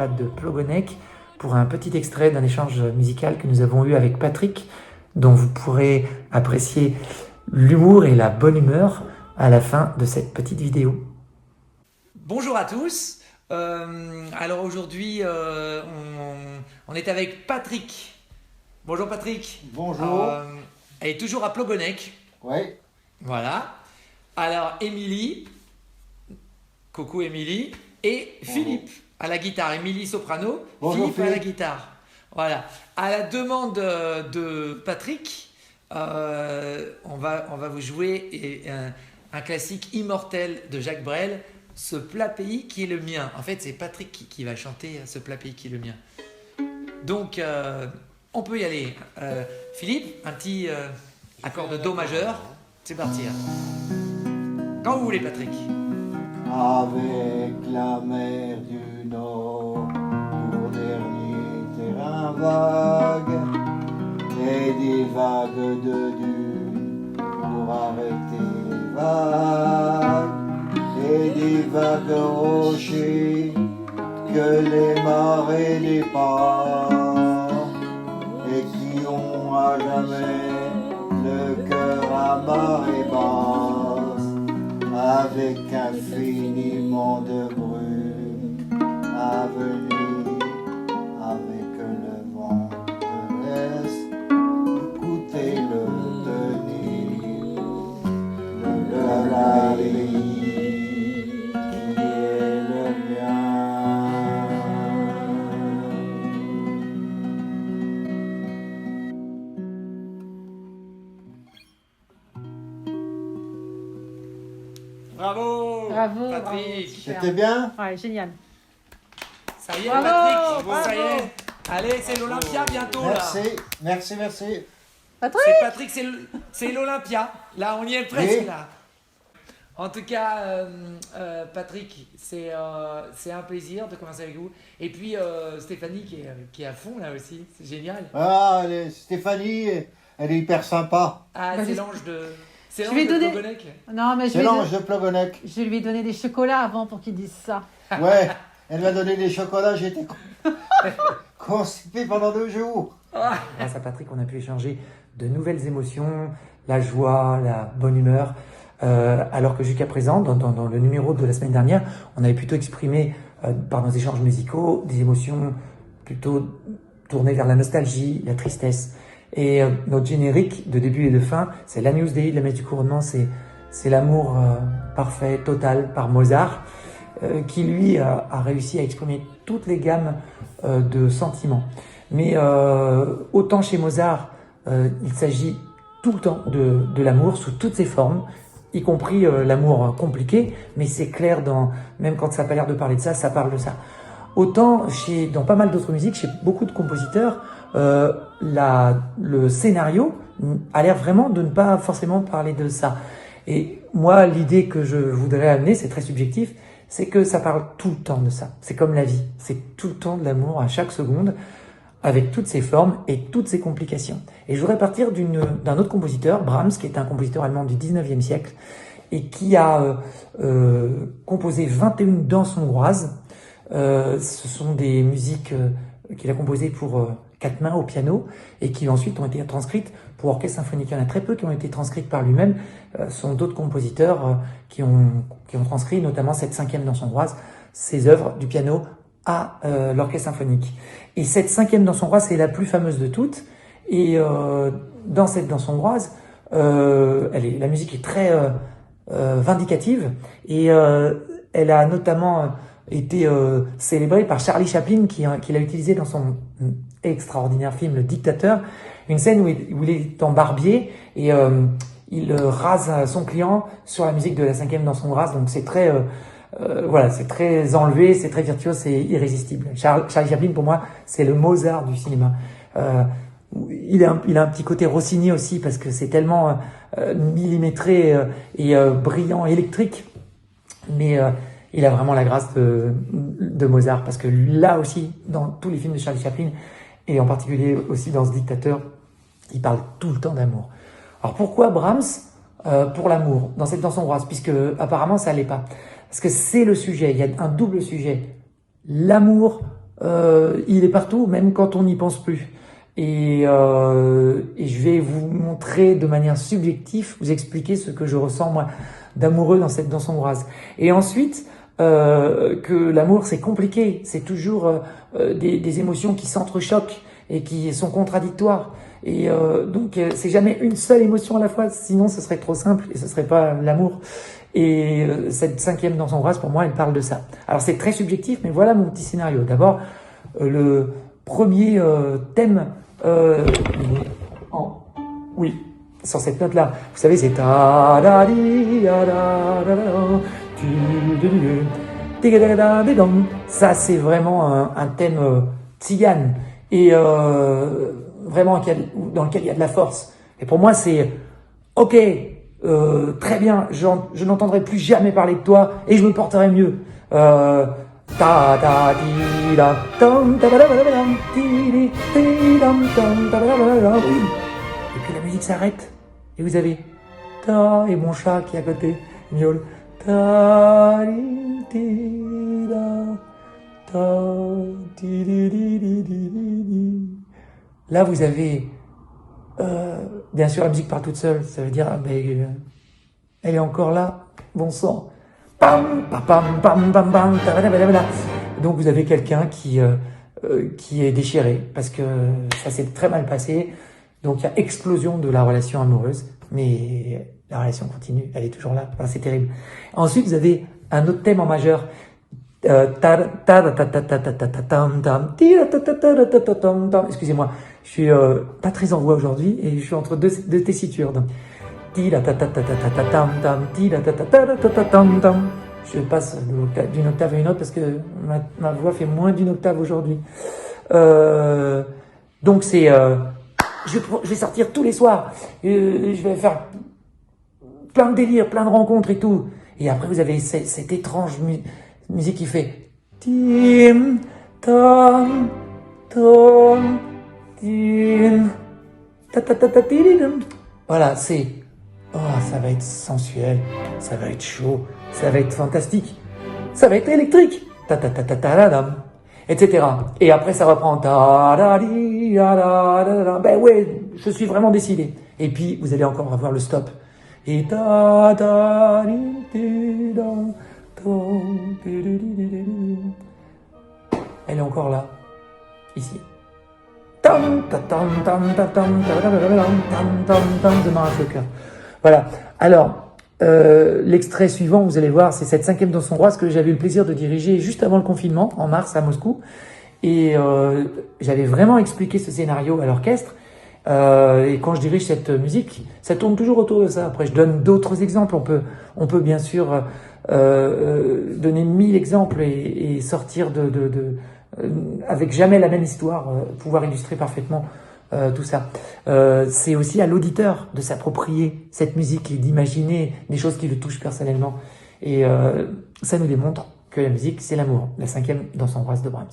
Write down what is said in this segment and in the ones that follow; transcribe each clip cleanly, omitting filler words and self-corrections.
l'EHPAD de Plogonek pour un petit extrait d'un échange musical que nous avons eu avec Patrick, dont vous pourrez apprécier l'humour et la bonne humeur à la fin de cette petite vidéo. Bonjour à tous. Alors aujourd'hui, on est avec Patrick. Bonjour Patrick. Bonjour. Elle est toujours à Plogonek. Oui. Voilà. Alors Émilie, coucou Émilie, et Philippe à la guitare. Émilie soprano, Bonjour, Philippe à la guitare. Voilà. À la demande de Patrick, on va vous jouer un classique immortel de Jacques Brel, Ce plat pays qui est le mien. En fait, c'est Patrick qui va chanter Ce plat pays qui est le mien. Donc, on peut y aller. Philippe, un petit accord de Do majeur. C'est parti. Quand vous voulez, Patrick. Avec la mer du Nord, pour dernier terrain vague, et des vagues de dunes pour arrêter les vagues, et des vagues rochers que les marées départent, et qui ont à jamais le cœur à marée basse, avec infiniment de brume à venir, avec le vent de l'Est, écoutez-le tenir, le pays qui est le mien. Bravo, Bravo, Patrick. super. C'était bien? Ouais, génial. Ça y est, Bravo, Patrick. bravo. Ça y est. Allez, c'est l'Olympia bientôt là. Merci. Patrick, C'est Patrick, c'est l'Olympia. Là, on y est presque Oui. là. En tout cas, Patrick, c'est un plaisir de commencer avec vous. Et puis Stéphanie qui est à fond là aussi, c'est génial. Ah, Stéphanie, elle est hyper sympa. Ah, Bah, c'est je- l'ange de. C'est je l'ange vais de donner- Plogonek. non mais C'est l'ange de Plogonek. je vais lui donner des chocolats avant pour qu'il dise ça. Ouais, elle m'a donné des chocolats, j'étais constipé pendant 2 jours. Grâce à Patrick, on a pu échanger de nouvelles émotions, la joie, la bonne humeur. Alors que jusqu'à présent, dans le numéro de la semaine dernière, on avait plutôt exprimé par nos échanges musicaux des émotions plutôt tournées vers la nostalgie, la tristesse. Et notre générique de début et de fin, c'est l'Agnus Dei de la messe du couronnement, c'est l'amour parfait, total par Mozart, qui lui a réussi à exprimer toutes les gammes de sentiments. Mais autant chez Mozart, il s'agit tout le temps de l'amour sous toutes ses formes, y compris l'amour compliqué, mais c'est clair, même quand ça n'a pas l'air de parler de ça, ça parle de ça. Autant dans pas mal d'autres musiques, chez beaucoup de compositeurs, le scénario a l'air vraiment de ne pas forcément parler de ça. Et moi, l'idée que je voudrais amener, c'est très subjectif, c'est que ça parle tout le temps de ça. C'est comme la vie, c'est tout le temps de l'amour à chaque seconde, avec toutes ses formes et toutes ses complications. Et je voudrais partir d'un autre compositeur, Brahms, qui est un compositeur allemand du 19e siècle, et qui a composé 21 danses hongroises. Ce sont des musiques qu'il a composées pour 4 mains au piano, et qui ensuite ont été transcrites pour orchestre symphonique. Il y en a très peu qui ont été transcrites par lui-même. Ce sont d'autres compositeurs qui ont transcrit, notamment cette 5e danse hongroise, ces œuvres du piano à l'orchestre symphonique. Et cette 5e danse hongroise, c'est la plus fameuse de toutes. Et dans cette danse hongroise, la musique est très vindicative, et elle a notamment été célébrée par Charlie Chaplin, qui l'a utilisée dans son extraordinaire film Le Dictateur, une scène où il est en barbier et il rase son client sur la musique de la 5e danse hongroise. Donc c'est très c'est très enlevé, c'est très virtuose, c'est irrésistible. Charlie Chaplin, pour moi, c'est le Mozart du cinéma. Il a un petit côté Rossini aussi, parce que c'est tellement millimétré et brillant, électrique. Mais il a vraiment la grâce de Mozart, parce que là aussi, dans tous les films de Charlie Chaplin, et en particulier aussi dans Ce Dictateur, il parle tout le temps d'amour. Alors pourquoi Brahms pour l'amour dans cette danse hongroise, puisque apparemment ça l'est pas? Parce que c'est le sujet, il y a un double sujet. L'amour il est partout, même quand on n'y pense plus. Et je vais vous montrer de manière subjective, vous expliquer ce que je ressens moi d'amoureux dans cette danse hongroise. Et ensuite, que l'amour c'est compliqué, c'est toujours des émotions qui s'entrechoquent et qui sont contradictoires. Et donc c'est jamais une seule émotion à la fois, sinon ce serait trop simple et ce serait pas l'amour. Et cette 5e danse hongroise, pour moi, elle parle de ça. Alors c'est très subjectif, mais voilà mon petit scénario. D'abord, le premier thème, oui, sur cette note-là. Vous savez, c'est ta da di da da da da. Ça, c'est vraiment un thème tzigane et vraiment dans lequel il y a de la force. Et pour moi, c'est ok, très bien. Je n'entendrai plus jamais parler de toi et je me porterai mieux. Ta da di da dum da da da da dum di di dum dum da da da da. Oui. Et puis la musique s'arrête et vous avez ta et mon chat qui est à côté miaule ta di di da ta di di di di di di. Là vous avez bien sûr la musique part toute seule, ça veut dire elle est encore là, bon sang. Pam, pam, pam, pam, pam, pam, donc vous avez quelqu'un qui est déchiré parce que ça s'est très mal passé. Donc il y a explosion de la relation amoureuse, mais la relation continue, elle est toujours là. Enfin, c'est terrible. Ensuite vous avez un autre thème en majeur. Excusez-moi, je suis pas très en voix aujourd'hui et je suis entre deux tessitures. Donc, je passe d'une octave à une autre parce que ma voix fait moins d'une octave aujourd'hui. Donc c'est, je vais sortir tous les soirs, je vais faire plein de délires, plein de rencontres et tout. Et après vous avez cette étrange musique qui fait tim tom tom tim ta ta ta ta tidim. Voilà, c'est ça va être sensuel, ça va être chaud, ça va être fantastique, ça va être électrique, ta ta ta ta ta la dam, etc. Et après ça reprend ta da di da da da da. Ben ouais, je suis vraiment décidé. Et puis vous allez encore avoir le stop. Et ta da di di da ta di di di di. Elle est encore là, ici. Tam ta tam tam ta tam ta tam tam tam de m'arrache le cœur. Voilà. Alors, l'extrait suivant, vous allez voir, c'est cette 5e danse hongroise que j'avais eu le plaisir de diriger juste avant le confinement, en mars à Moscou. Et j'avais vraiment expliqué ce scénario à l'orchestre. Et quand je dirige cette musique, ça tourne toujours autour de ça. Après, je donne d'autres exemples. On peut bien sûr donner 1000 exemples et sortir avec jamais la même histoire, pouvoir illustrer parfaitement tout ça. C'est aussi à l'auditeur de s'approprier cette musique et d'imaginer des choses qui le touchent personnellement. Et ça nous démontre que la musique, c'est l'amour. La 5e danse hongroise de Brahms.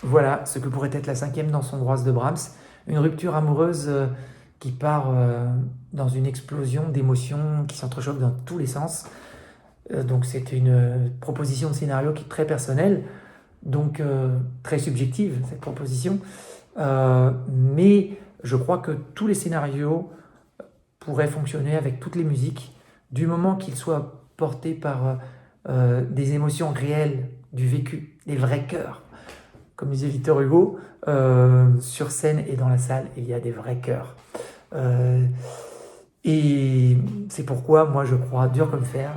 Voilà ce que pourrait être la cinquième danse hongroise de Brahms. Une rupture amoureuse qui part dans une explosion d'émotions qui s'entrechoquent dans tous les sens. Donc c'est une proposition de scénario qui est très personnelle, donc très subjective cette proposition. Mais je crois que tous les scénarios pourraient fonctionner avec toutes les musiques, du moment qu'ils soient portés par des émotions réelles, du vécu, des vrais cœurs. Comme disait Victor Hugo, sur scène et dans la salle, il y a des vrais cœurs. Et c'est pourquoi moi je crois dur comme fer,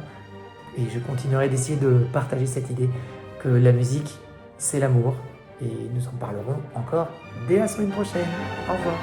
et je continuerai d'essayer de partager cette idée que la musique, c'est l'amour. Et nous en parlerons encore dès la semaine prochaine. Au revoir.